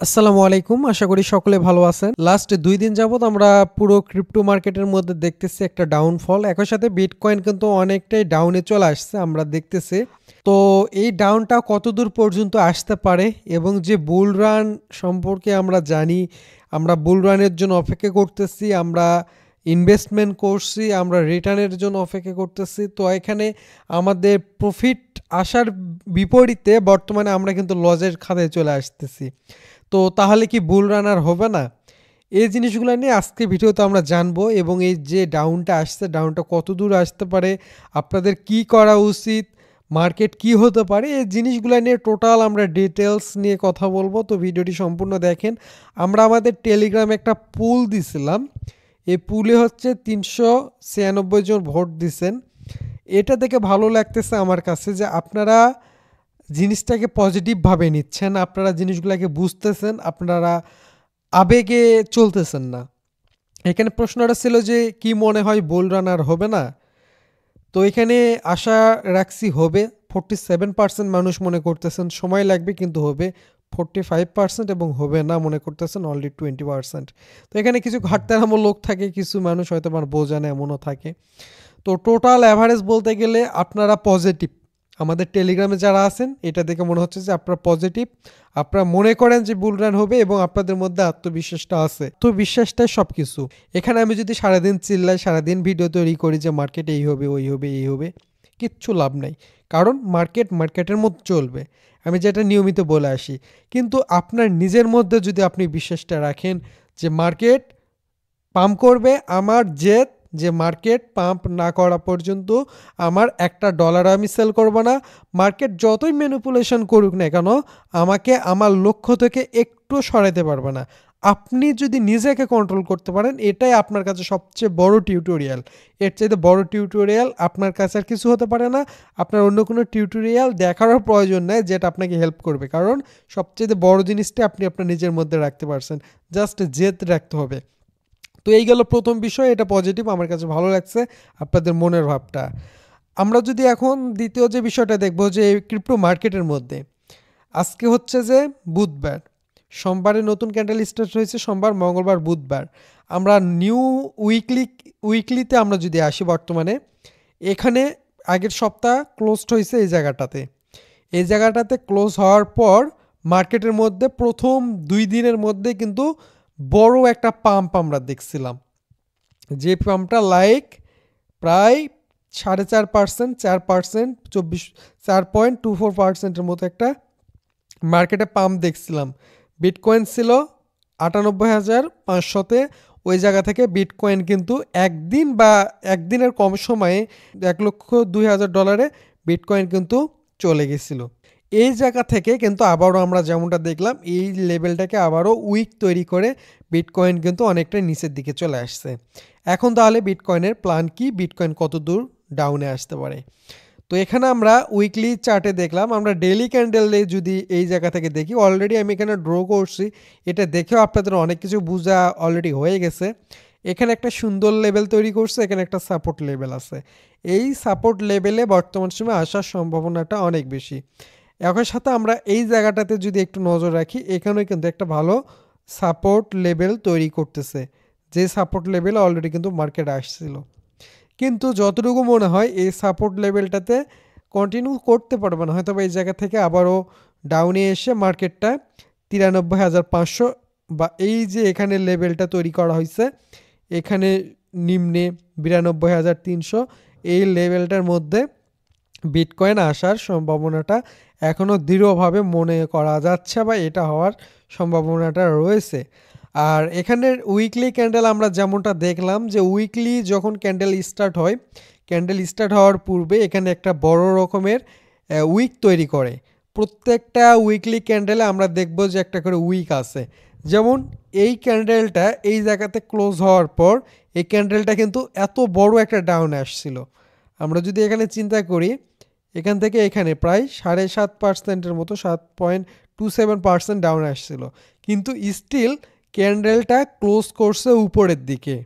আসসালামু আলাইকুম। আশা করি সকলে ভালো আছেন। লাস্ট ২ দিন যাবৎ আমরা পুরো ক্রিপ্টো মার্কেটের মধ্যে দেখতেছি একটা ডাউনফল। একই সাথে বিটকয়েন কিন্তু অনেকটাই ডাউনে চলে আসছে আমরা দেখতেছি। তো এই ডাউনটা কতদূর পর্যন্ত আসতে পারে এবং যে বুল রান সম্পর্কে আমরা জানি, আমরা বুল রানের জন্য অপেক্ষা করতেছি, আমরা ইনভেস্টমেন্ট করছি, আমরা রিটার্নের জন্য অপেক্ষা করতেছি। তো এখানে আমাদের প্রফিট আসার বিপরীতে বর্তমানে আমরা কিন্তু লজের খাতায় চলে আসতেছি। তো তাহলে কি বুল রানার হবে না? এই জিনিসগুলো নিয়ে আজকে ভিডিওতে আমরা জানবো এবং এই যে ডাউনটা আসছে, ডাউনটা কতদূর আসতে পারে, আপনাদের কি করা উচিত, মার্কেট কি হতে পারে, এই জিনিসগুলো নিয়ে টোটাল আমরা ডিটেলস নিয়ে কথা বলবো। তো ভিডিওটি সম্পূর্ণ দেখেন। আমরা আমাদের টেলিগ্রামে একটা পুল দিছিলাম। এই পুলে হচ্ছে ৩৯৬ জন ভোট দিছেন। এটা দেখে ভালো লাগতেছে আমার কাছে যে আপনারা জিনিসটাকে পজিটিভভাবে নিচ্ছেন, আপনারা জিনিসগুলোকে বুঝতেছেন, আপনারা আবেগে চলতেছেন না। এখানে প্রশ্নটা ছিল যে কি মনে হয় বুল রান আর হবে না? তো এখানে আশা রাখছি হবে। 47% মানুষ মনে করতেছেন সময় লাগবে কিন্তু হবে। 45% এবং হবে না মনে করতেছেন অনলি 20%। তো এখানে কিছু ঘাটতেরামো লোক থাকে, কিছু মানুষ হয়তো আমার বোঝে না এমনও থাকে। তো টোটাল অ্যাভারেজ বলতে গেলে আপনারা পজিটিভ। আমাদের টেলিগ্রামে যারা আছেন এটা দেখে মনে হচ্ছে যে আপনারা পজিটিভ, আপনারা মনে করেন যে বুল রান হবে এবং আপনাদের মধ্যে আত্মবিশ্বাসটা আছে। তো বিশ্বাসটাই সব কিছু। এখানে আমি যদি সারাদিন চিল্লাই, সারাদিন ভিডিও তৈরি করি যে মার্কেট এই হবে, ওই হবে, এই হবে, কিচ্ছু লাভ নাই। কারণ মার্কেট মার্কেটের মতো চলবে, আমি যেটা নিয়মিত বলে আসি। কিন্তু আপনার নিজের মধ্যে যদি আপনি বিশ্বাসটা রাখেন যে মার্কেট পাম্প করবে, আমার জেদ যে মার্কেট পাম্প না করা পর্যন্ত আমার একটা ডলার আমি সেল করব না। মার্কেট যতই ম্যানিপুলেশন করুক না কেন, আমাকে আমার লক্ষ্য থেকে একটু সরাতে পারবে না। আপনি যদি নিজেকে কন্ট্রোল করতে পারেন, এটাই আপনার কাছে সবচেয়ে বড় টিউটোরিয়াল। এর চাইতে বড় টিউটোরিয়াল আপনার কাছে আর কিছু হতে পারে না। আপনার অন্য কোনো টিউটোরিয়াল দেখারও প্রয়োজন নেই যেটা আপনাকে হেল্প করবে, কারণ সবচেয়ে বড় জিনিসটা আপনি আপনার নিজের মধ্যে রাখতে পারছেন। জাস্ট জেদ রাখতে হবে। তো এই গেল প্রথম বিষয়, এটা পজিটিভ, আমার কাছে ভালো লাগছে আপনাদের মনের ভাবটা। আমরা যদি এখন দ্বিতীয় যে বিষয়টা দেখব যে ক্রিপ্টো মার্কেটের মধ্যে আজকে হচ্ছে যে বুধবার, সোমবারে নতুন ক্যান্ডেল স্টার্ট হয়েছে, সোমবার, মঙ্গলবার, বুধবার। আমরা নিউ উইকলিতে আমরা যদি আসি বর্তমানে, এখানে আগের সপ্তাহ ক্লোজড হয়েছে এই জায়গাটাতে। এই জায়গাটাতে ক্লোজ হওয়ার পর মার্কেটের মধ্যে প্রথম ২ দিনের মধ্যে কিন্তু বড় একটা পাম্প আমরা দেখছিলাম, যে পাম্পটা লাইক প্রায় ৪.৫%, ৪%, ৪.24%-এর মতো একটা মার্কেটে পাম্প দেখছিলাম। বিটকয়েন ছিল ৯৮,৫০০-তে। ওই জায়গা থেকে বিটকয়েন কিন্তু একদিন বা একদিনের কম সময়ে $১,০০,০০০ বিটকয়েন কিন্তু চলে গেছিল। এই জায়গা থেকে কিন্তু আবারও আমরা যেমনটা দেখলাম, এই লেভেলটাকে আবারও উইক তৈরি করে বিটকয়েন কিন্তু অনেকটা নিচের দিকে চলে আসছে। এখন তাহলে বিটকয়েনের প্ল্যান কি, বিটকয়েন কত দূর ডাউনে আসতে পারে? তো এখানে আমরা উইকলি চার্টে দেখলাম, আমরা ডেইলি ক্যান্ডেলে যদি এই জায়গা থেকে দেখি, অলরেডি আমি এখানে ড্র করছি, এটা দেখেও আপনাদের অনেক কিছু বোঝা অলরেডি হয়ে গেছে। এখানে একটা সুন্দর লেভেল তৈরি করছে, এখানে একটা সাপোর্ট লেভেল আছে। এই সাপোর্ট লেভেলে বর্তমান সময়ে আসার সম্ভাবনাটা অনেক বেশি। একই সাথে আমরা এই জায়গাটাতে যদি একটু নজর রাখি, এখানেও কিন্তু একটা ভালো সাপোর্ট লেভেল তৈরি করতেছে, যে সাপোর্ট লেভেলে অলরেডি কিন্তু মার্কেট আসছিল। কিন্তু যতটুকু মনে হয় এই সাপোর্ট লেভেলটাতে কন্টিনিউ করতে পারবে না, হয়তো বা এই জায়গা থেকে আবারও ডাউনে এসে মার্কেটটা ৯৩,৫০০ বা এই যে এখানে লেভেলটা তৈরি করা হয়েছে, এখানে নিম্নে ৯২,৩০০, এই লেভেলটার মধ্যে বিটকয়েন আসার সম্ভাবনাটা এখনও দৃঢ়ভাবে মনে করা যাচ্ছে, বা এটা হওয়ার সম্ভাবনাটা রয়েছে। আর এখানের উইকলি ক্যান্ডেল আমরা যেমনটা দেখলাম যে উইকলি যখন ক্যান্ডেল স্টার্ট হয়, ক্যান্ডেল স্টার্ট হওয়ার পূর্বে এখানে একটা বড় রকমের উইক তৈরি করে। প্রত্যেকটা উইকলি ক্যান্ডেলে আমরা দেখব যে একটা করে উইক আছে। যেমন এই ক্যান্ডেলটা এই জায়গাতে ক্লোজ হওয়ার পর এই ক্যান্ডেলটা কিন্তু এত বড় একটা ডাউন আসছিল। আমরা যদি এখানে চিন্তা করি, এখান থেকে এখানে প্রায় ৭.৫%-এর মতো, ৭.27% ডাউন আসছিল, কিন্তু স্টিল ক্যান্ডেলটা ক্লোজ করছে উপরের দিকে।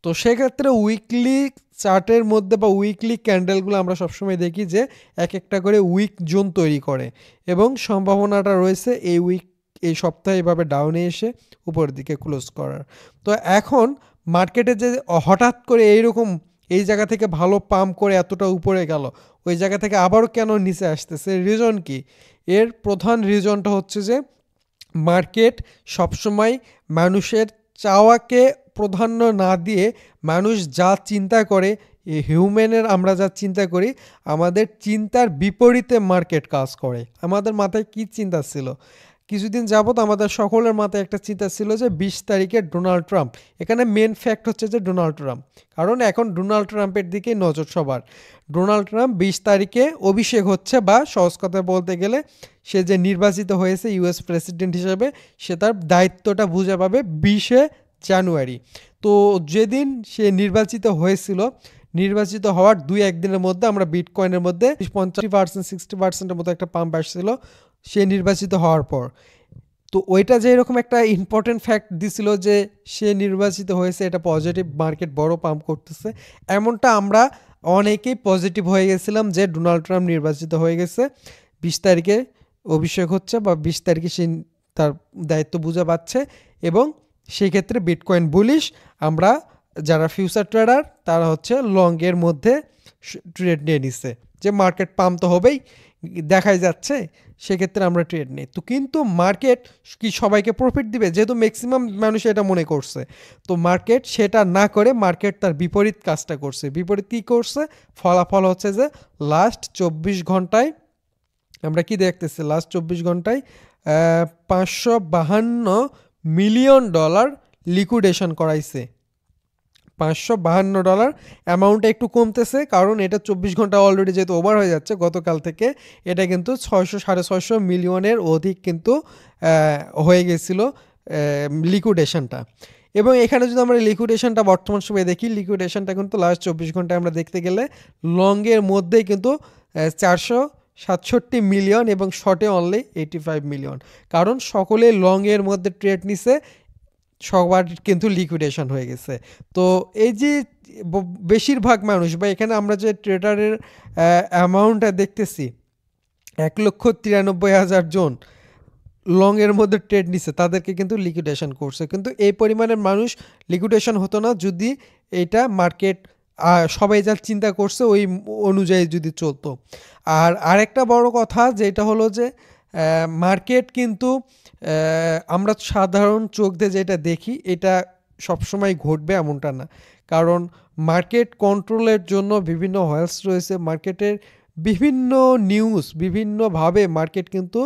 তো সেক্ষেত্রে উইকলি চার্টের মধ্যে বা উইকলি ক্যান্ডেলগুলো আমরা সবসময় দেখি যে এক একটা করে উইক জোন তৈরি করে, এবং সম্ভাবনাটা রয়েছে এই উইক এই সপ্তাহে এভাবে ডাউনে এসে উপরের দিকে ক্লোজ করার। তো এখন মার্কেটে যে হঠাৎ করে এইরকম এই জায়গা থেকে ভালো পাম্প করে এতটা উপরে গেল, ওই জায়গা থেকে আবারও কেন নিচে আসতেছে, রিজন কি? এর প্রধান রিজনটা হচ্ছে যে মার্কেট সবসময় মানুষের চাওয়াকে প্রাধান্য না দিয়ে মানুষ যা চিন্তা করে, হিউম্যানের আমরা যা চিন্তা করি, আমাদের চিন্তার বিপরীতে মার্কেট কাজ করে। আমাদের মাথায় কি চিন্তা ছিল? কিছুদিন যাবত আমাদের সকলের মাথায় একটা চিন্তা ছিল যে 20 তারিখে ডোনাল্ড ট্রাম্প, এখানে মেন ফ্যাক্ট হচ্ছে যে ডোনাল্ড ট্রাম্প, কারণ এখন ডোনাল্ড ট্রাম্পের দিকে নজর সবার। ডোনাল্ড ট্রাম্প 20 তারিখে অভিষেক হচ্ছে, বা সহজ কথা বলতে গেলে সে যে নির্বাচিত হয়েছে ইউএস প্রেসিডেন্ট হিসেবে, সে তার দায়িত্বটা বুঝে পাবে 20শে জানুয়ারি। তো যেদিন সে নির্বাচিত হয়েছিল, নির্বাচিত হওয়ার 2-1 দিনের মধ্যে আমরা বিটকয়েনের মধ্যে 50% 60%-এর মতো একটা পাম্প আসছিল সে নির্বাচিত হওয়ার পর। তো ওইটা যে এরকম একটা ইম্পর্টেন্ট ফ্যাক্ট দিছিল যে সে নির্বাচিত হয়েছে, এটা পজিটিভ, মার্কেট বড় পাম্প করতেছে, এমনটা আমরা অনেকেই পজিটিভ হয়ে গেছিলাম যে ডোনাল্ড ট্রাম্প নির্বাচিত হয়ে গেছে, 20 তারিখে অভিষেক হচ্ছে, বা 20 তারিখে সে তার দায়িত্ব বুঝে পাচ্ছে, এবং সেক্ষেত্রে বিটকয়েন বুলিশ। আমরা যারা ফিউচার ট্রেডার তারা হচ্ছে লংয়ের মধ্যে ট্রেড নিয়ে নিচ্ছে যে মার্কেট পাম্প তো হবেই, দেখাই যাচ্ছে, সেক্ষেত্রে আমরা ট্রেড নিই। তো কিন্তু মার্কেট কি সবাইকে প্রফিট দিবে? যেহেতু ম্যাক্সিমাম মানুষ এটা মনে করছে, তো মার্কেট সেটা না করে মার্কেট তার বিপরীত কাজটা করছে। বিপরীত কী করছে? ফলাফল হচ্ছে যে লাস্ট 24 ঘন্টায় আমরা কি দেখতেছি, লাস্ট 24 ঘন্টায় $552 মিলিয়ন লিকুইডেশন করাইছে। $552 অ্যামাউন্টটা একটু কমতেছে, কারণ এটা 24 ঘন্টা অলরেডি যেহেতু ওভার হয়ে যাচ্ছে গতকাল থেকে, এটা কিন্তু 600-650 মিলিয়নের অধিক কিন্তু হয়ে গেছিলো লিকুইডেশনটা। এবং এখানে যদি আমরা লিকুইডেশনটা বর্তমান সময়ে দেখি, লিকুইডেশনটা কিন্তু লাস্ট 24 ঘন্টায় আমরা দেখতে গেলে লংয়ের মধ্যেই কিন্তু 467 মিলিয়ন এবং শর্টে অনলি 85 মিলিয়ন, কারণ সকলে লংয়ের মধ্যে ট্রেড নিছে, সবার কিন্তু লিকুইডেশন হয়ে গেছে। তো এই যে বেশিরভাগ মানুষ, বা এখানে আমরা যে ট্রেডারের অ্যামাউন্টটা দেখতেছি 1,93,000 জন লংয়ের মধ্যে ট্রেড নিছে, তাদেরকে কিন্তু লিকুইডেশন করছে। কিন্তু এই পরিমাণের মানুষ লিকুইডেশন হতো না যদি এটা মার্কেট সবাই যা চিন্তা করছে ওই অনুযায়ী যদি চলতো। আর আরেকটা বড় কথা যেটা হলো যে মার্কেট কিন্তু আমরা সাধারণ চোখ দিয়ে যেটা দেখি এটা সবসময় ঘটবে এমনটা না, কারণ মার্কেট কন্ট্রোলের জন্য বিভিন্ন হোয়েলস রয়েছে, মার্কেটের বিভিন্ন নিউজ বিভিন্নভাবে মার্কেট কিন্তু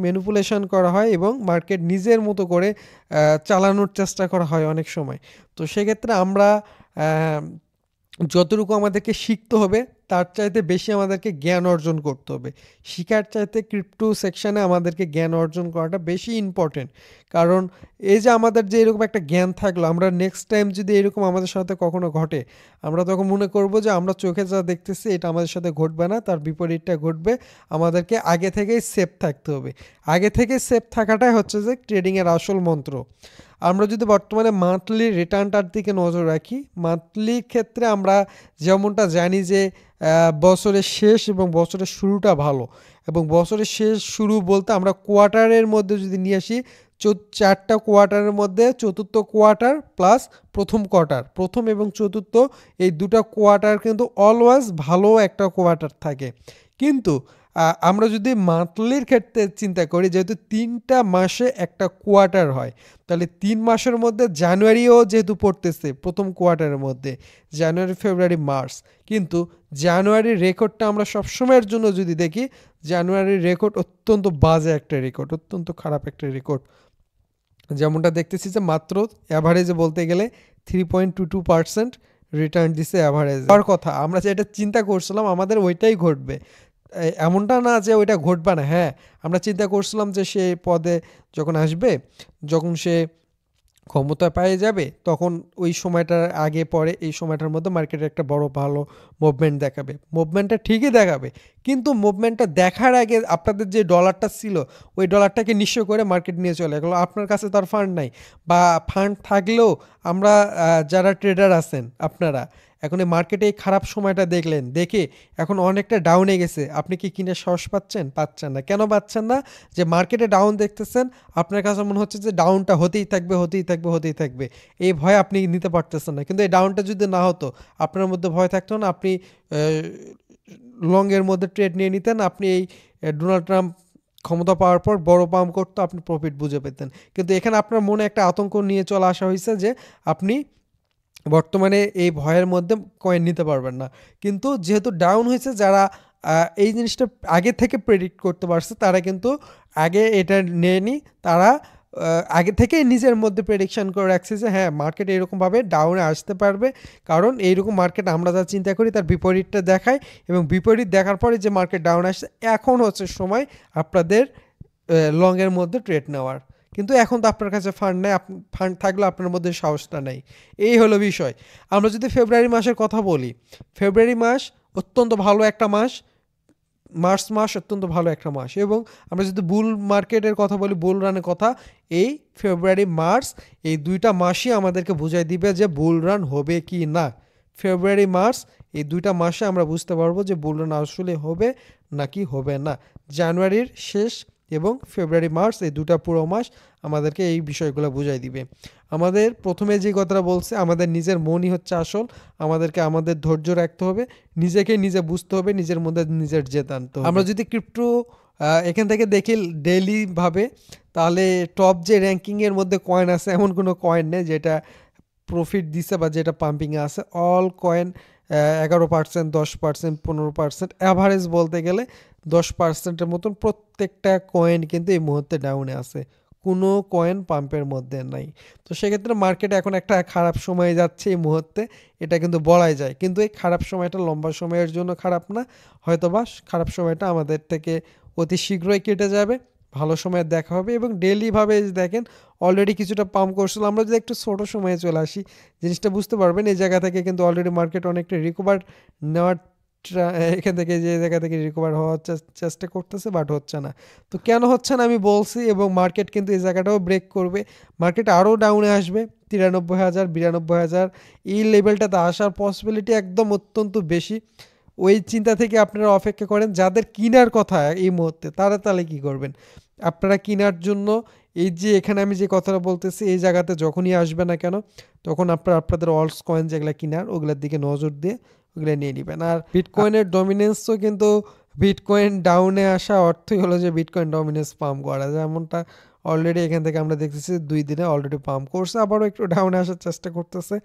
ম্যানিপুলেশন করা হয় এবং মার্কেট নিজের মতো করে চালানোর চেষ্টা করা হয় অনেক সময়। তো সেক্ষেত্রে আমরা যতটুকু আমাদেরকে শিখতে হবে তার চাইতে বেশি আমাদেরকে জ্ঞান অর্জন করতে হবে। শিখার চাইতে ক্রিপ্টো সেকশানে আমাদেরকে জ্ঞান অর্জন করাটা বেশি ইম্পর্টেন্ট, কারণ এই যে আমাদের যে এরকম একটা জ্ঞান থাকলো, আমরা নেক্সট টাইম যদি এরকম আমাদের সাথে কখনো ঘটে, আমরা তখন মনে করব যে আমরা চোখে যা দেখতেছি এটা আমাদের সাথে ঘটবে না, তার বিপরীতটা ঘটবে। আমাদেরকে আগে থেকেই সেফ থাকতে হবে। আগে থেকে সেফ থাকাটাই হচ্ছে যে ট্রেডিংয়ের আসল মন্ত্র। আমরা যদি বর্তমানে মান্থলি রিটার্নটার দিকে নজর রাখি, মান্থলি ক্ষেত্রে আমরা যেমনটা জানি যে বছরের শেষ এবং বছরের শুরুটা ভালো, এবং বছরের শেষ শুরু বলতে আমরা কোয়ার্টারের মধ্যে যদি নিয়ে আসি, 4টা কোয়ার্টারের মধ্যে চতুর্থ কোয়ার্টার প্লাস প্রথম কোয়ার্টার, প্রথম এবং চতুর্থ এই দুটা কোয়ার্টার কিন্তু অলওয়েজ ভালো একটা কোয়ার্টার থাকে। কিন্তু আমরা যদি মান্থলির ক্ষেত্রে চিন্তা করি, যেহেতু 3টা মাসে একটা কোয়ার্টার হয়, তাহলে 3 মাসের মধ্যে জানুয়ারিও যেহেতু পড়তেছে প্রথম কোয়ার্টারের মধ্যে, জানুয়ারি, ফেব্রুয়ারি, মার্চ, কিন্তু জানুয়ারির রেকর্ডটা আমরা সবসময়ের জন্য যদি দেখি, জানুয়ারির রেকর্ড অত্যন্ত বাজে একটা রেকর্ড, অত্যন্ত খারাপ একটা রেকর্ড। যেমনটা দেখতেছি যে মাত্র অ্যাভারেজে বলতে গেলে 3.22% রিটার্ন দিছে অ্যাভারেজ। আর কথা আমরা যেটা চিন্তা করছিলাম আমাদের ওইটাই ঘটবে, এমনটা না যে ওইটা ঘটবে না। হ্যাঁ, আমরা চিন্তা করছিলাম যে সে পদে যখন আসবে, যখন সে ক্ষমতা পেয়ে যাবে, তখন ওই সময়টার আগে পরে এই সময়টার মধ্যে মার্কেটে একটা বড় ভালো মুভমেন্ট দেখাবে। মুভমেন্টটা ঠিকই দেখাবে, কিন্তু মুভমেন্টটা দেখার আগে আপনাদের যে ডলারটা ছিল ওই ডলারটাকে নিঃস্ব করে মার্কেট নিয়ে চলে গেলো। আপনার কাছে তার ফান্ড নাই, বা ফান্ড থাকলেও আমরা যারা ট্রেডার আছেন আপনারা এখন এই মার্কেটে এই খারাপ সময়টা দেখলেন, দেখে এখন অনেকটা ডাউনে গেছে, আপনি কি কিনে সাহস পাচ্ছেন? পাচ্ছেন না। কেন পাচ্ছেন না? যে মার্কেটে ডাউন দেখতেছেন, আপনার কাছে মনে হচ্ছে যে ডাউনটা হতেই থাকবে, হতেই থাকবে, হতেই থাকবে। এই ভয় আপনি নিতে পারতেছেন না। কিন্তু এই ডাউনটা যদি না হতো, আপনার মধ্যে ভয় থাকতো না, আপনি লংয়ের মধ্যে ট্রেড নিয়ে নিতেন, আপনি এই ডোনাল্ড ট্রাম্প ক্ষমতা পাওয়ার পর বড় পাম্প করতো, আপনি প্রফিট বুঝে পেতেন। কিন্তু এখানে আপনার মনে একটা আতঙ্ক নিয়ে চলে আসা হয়েছে যে আপনি বর্তমানে এই ভয়ের মধ্যে কয়েন নিতে পারবেন না। কিন্তু যেহেতু ডাউন হয়েছে, যারা এই জিনিসটা আগে থেকে প্রেডিক্ট করতে পারছে, তারা কিন্তু আগে এটা নেয়নি। তারা আগে থেকেই নিজের মধ্যে প্রেডিকশন করে রাখছে যে হ্যাঁ, মার্কেট এরকমভাবে ডাউনে আসতে পারবে, কারণ এইরকম মার্কেট আমরা যা চিন্তা করি তার বিপরীতটা দেখায়, এবং বিপরীত দেখার পরে যে মার্কেট ডাউন আসছে, এখন হচ্ছে সময় আপনাদের লংয়ের মধ্যে ট্রেড নেওয়ার। কিন্তু এখন তো আপনার কাছে ফান্ড নেই, ফান্ড থাকলেও আপনার মধ্যে সাহসটা নেই। এই হলো বিষয়। আমরা যদি ফেব্রুয়ারি মাসের কথা বলি, ফেব্রুয়ারি মাস অত্যন্ত ভালো একটা মাস, মার্চ মাস অত্যন্ত ভালো একটা মাস, এবং আমরা যদি বুল মার্কেটের কথা বলি, বুল রানের কথা, এই ফেব্রুয়ারি মার্চ এই দুইটা মাসই আমাদেরকে বুঝাই দিবে যে বুল রান হবে কি না। ফেব্রুয়ারি মার্চ এই দুইটা মাসে আমরা বুঝতে পারবো যে বুল রান আসলে হবে নাকি হবে না। জানুয়ারির শেষ এবং ফেব্রুয়ারি মার্চ এই দুটা পুরো মাস আমাদেরকে এই বিষয়গুলো বুঝাই দিবে। আমাদের প্রথমে যে কথাটা বলছে, আমাদের নিজের মনই হচ্ছে আসল, আমাদেরকে আমাদের ধৈর্য রাখতে হবে, নিজেকে নিজে বুঝতে হবে, নিজের মধ্যে নিজের জেদ আনতে হবে। আমরা যদি ক্রিপ্টো এখান থেকে দেখি ডেইলিভাবে, তাহলে টপ যে র্যাঙ্কিংয়ের মধ্যে কয়েন আছে, এমন কোনো কয়েন নেই যেটা প্রফিট দিছে বা যেটা পাম্পিংয়ে আছে। অল কয়েন 11%, 10%, 15%, অ্যাভারেজ বলতে গেলে 10%-এর মতন প্রত্যেকটা কয়েন কিন্তু এই মুহূর্তে ডাউনে আছে, কোনো কয়েন পাম্পের মধ্যে নাই। তো সেক্ষেত্রে মার্কেট এখন একটা খারাপ সময়ে যাচ্ছে এই মুহূর্তে, এটা কিন্তু বলাই যায়। কিন্তু এই খারাপ সময়টা লম্বা সময়ের জন্য খারাপ না, হয়তোবা খারাপ সময়টা আমাদের থেকে অতি শীঘ্রই কেটে যাবে, ভালো সময় দেখা হবে। এবং ডেইলিভাবে দেখেন অলরেডি কিছুটা পাম্প করছিল। আমরা যদি একটু ছোটো সময়ে চলে আসি, জিনিসটা বুঝতে পারবেন। এই জায়গা থেকে কিন্তু অলরেডি মার্কেট অনেকটা রিকভার নেওয়ার এখান থেকে যে জায়গা থেকে রিকভার হওয়ার চেষ্টা করতেছে, বাট হচ্ছে না। তো কেন হচ্ছে না আমি বলছি, এবং মার্কেট কিন্তু এই জায়গাটাও ব্রেক করবে, মার্কেট আরও ডাউনে আসবে 93,000, 92,000 এই লেভেলটাতে আসার পসিবিলিটি একদম অত্যন্ত বেশি। ওই চিন্তা থেকে আপনারা অপেক্ষা করেন। যাদের কিনার কথা এই মুহূর্তে, তারা তাহলে কী করবেন? আপনারা কিনার জন্য এই যে এখানে আমি যে কথাটা বলতেছি, এই জায়গাতে যখনই আসবে না কেন, তখন আপনারা আপনাদের অলস কয়েন যেগুলো কিনার, ওগুলোর দিকে নজর দিয়ে ওগুলো নিয়ে নেবেন। আর বিটকয়েনের ডমিনেন্সও কিন্তু, বিটকয়েন ডাউনে আসা অর্থই হলো যে বিটকয়েন ডমিনেন্স পাম্প করা, যেমনটা অলরেডি এখান থেকে আমরা দেখতেছি 2 দিনে অলরেডি পাম্প করছে, আবারও একটু ডাউনে আসার চেষ্টা করতেছে।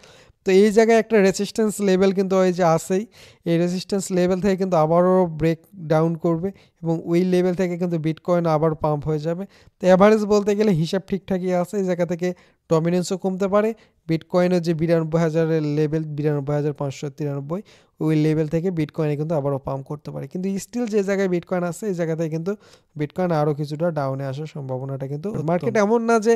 তো এই জায়গায় একটা রেজিস্ট্যান্স লেভেল কিন্তু ওই যে আসেই, এই রেজিস্ট্যান্স লেভেল থেকে কিন্তু আবারও ব্রেক ডাউন করবে, এবং ওই লেভেল থেকে কিন্তু বিটকয়েন আবার পাম্প হয়ে যাবে। তো অ্যাভারেজ বলতে গেলে হিসাব ঠিকঠাকই আছে, এই জায়গা থেকে ডমিনেন্সও কমতে পারে। বিটকয়েনের যে 92,000-এর লেভেল, 92,593, ওই লেভেল থেকে বিটকয়েনে কিন্তু আবারও পাম্প করতে পারে। কিন্তু স্টিল যে জায়গায় বিটকয়েন আছে, এই জায়গা থেকে কিন্তু বিটকয়েন আরও কিছুটা ডাউনে আসার সম্ভাবনাটা কিন্তু, মার্কেট এমন না যে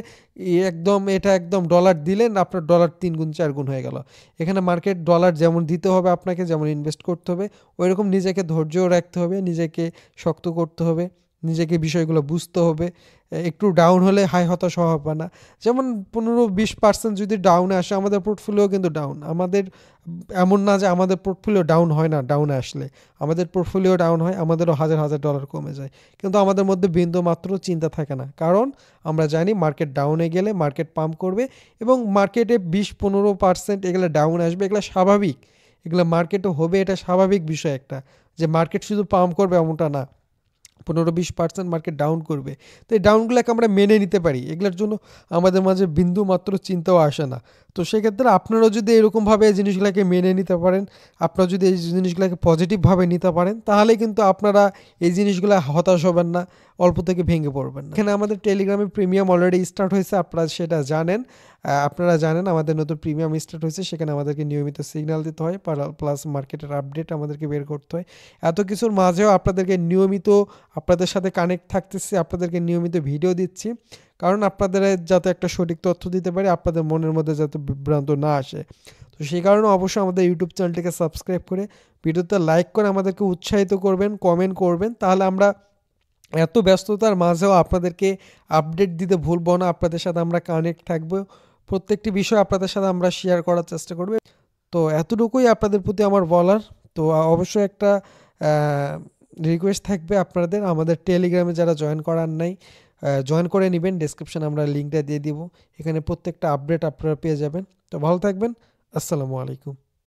একদম এটা একদম ডলার দিলেন আপনার ডলার 3 গুণ 4 গুণ হয়ে গেল। এখানে মার্কেট ডলার যেমন দিতে হবে আপনাকে, যেমন ইনভেস্ট করতে হবে, ওইরকম নিজেকে ধৈর্যও রাখতে হবে, নিজেকে শক্ত করতে হবে, নিজেকে বিষয়গুলো বুঝতে হবে। একটু ডাউন হলে হাই হতাশ হওয়া হবে না। যেমন 15-20% যদি ডাউনে আসে, আমাদের পোর্টফোলিও কিন্তু ডাউন। আমাদের এমন না যে আমাদের পোর্টফোলিও ডাউন হয় না, ডাউনে আসলে আমাদের পোর্টফোলিও ডাউন হয়, আমাদেরও হাজার হাজার ডলার কমে যায়, কিন্তু আমাদের মধ্যে বিন্দু মাত্র চিন্তা থাকে না, কারণ আমরা জানি মার্কেট ডাউনে গেলে মার্কেট পাম্প করবে, এবং মার্কেটে 20-15% এগুলো ডাউন আসবে, এগুলো স্বাভাবিক, এগুলো মার্কেটও হবে, এটা স্বাভাবিক বিষয় একটা, যে মার্কেট শুধু পাম্প করবে এমনটা না, 15-20% মার্কেট ডাউন করবে। তো এই ডাউনগুলোকে আমরা মেনে নিতে পারি, এগুলোর জন্য আমাদের মাঝে বিন্দু মাত্র চিন্তাও আসে না। তো সেক্ষেত্রে আপনারাও যদি এরকমভাবে এই জিনিসগুলোকে মেনে নিতে পারেন, আপনারা যদি এই জিনিসগুলোকে পজিটিভভাবে নিতে পারেন, তাহলে কিন্তু আপনারা এই জিনিসগুলো হতাশ হবেন না, অল্প থেকে ভেঙে পড়বেন না। এখানে আমাদের টেলিগ্রামে প্রিমিয়াম অলরেডি স্টার্ট হয়েছে, আপনারা সেটা জানেন। আপনারা জানেন আমাদের নতুন প্রিমিয়াম স্টার্ট হয়েছে, সেখানে আমাদেরকে নিয়মিত সিগন্যাল দিতে হয়, প্লাস মার্কেটের আপডেট আমাদেরকে বের করতে হয়। এত কিছুর মাঝেও আপনাদেরকে নিয়মিত আপনাদের সাথে কানেক্ট থাকতেছি, আপনাদেরকে নিয়মিত ভিডিও দিচ্ছি, কারণ আপনাদের যাতে একটা সঠিক তথ্য দিতে পারি, আপনাদের মনের মধ্যে যাতে বিভ্রান্ত না আসে। তো সেই কারণে অবশ্যই আমাদের ইউটিউব চ্যানেলটিকে সাবস্ক্রাইব করে ভিডিওতে লাইক করে আমাদেরকে উৎসাহিত করবেন, কমেন্ট করবেন, তাহলে আমরা এত ব্যস্ততার মাঝেও আপনাদেরকে আপডেট দিতে ভুলব না, আপনাদের সাথে আমরা কানেক্ট থাকবো, প্রত্যেকটি বিষয় আপনাদের সাথে আমরা শেয়ার করার চেষ্টা করব। তো তো এতটুকুই আপনাদের প্রতি আমার বলার। তো অবশ্যই একটা রিকোয়েস্ট থাকবে আপনাদের, আমাদের টেলিগ্রামে যারা জয়েন করার নাই জয়েন করে নেবেন, ডেসক্রিপশনে আমরা লিঙ্কটা দিয়ে দিব। এখানে প্রত্যেকটা আপডেট আপনারা পেয়ে যাবেন। তো ভালো থাকবেন। আসসালামু আলাইকুম।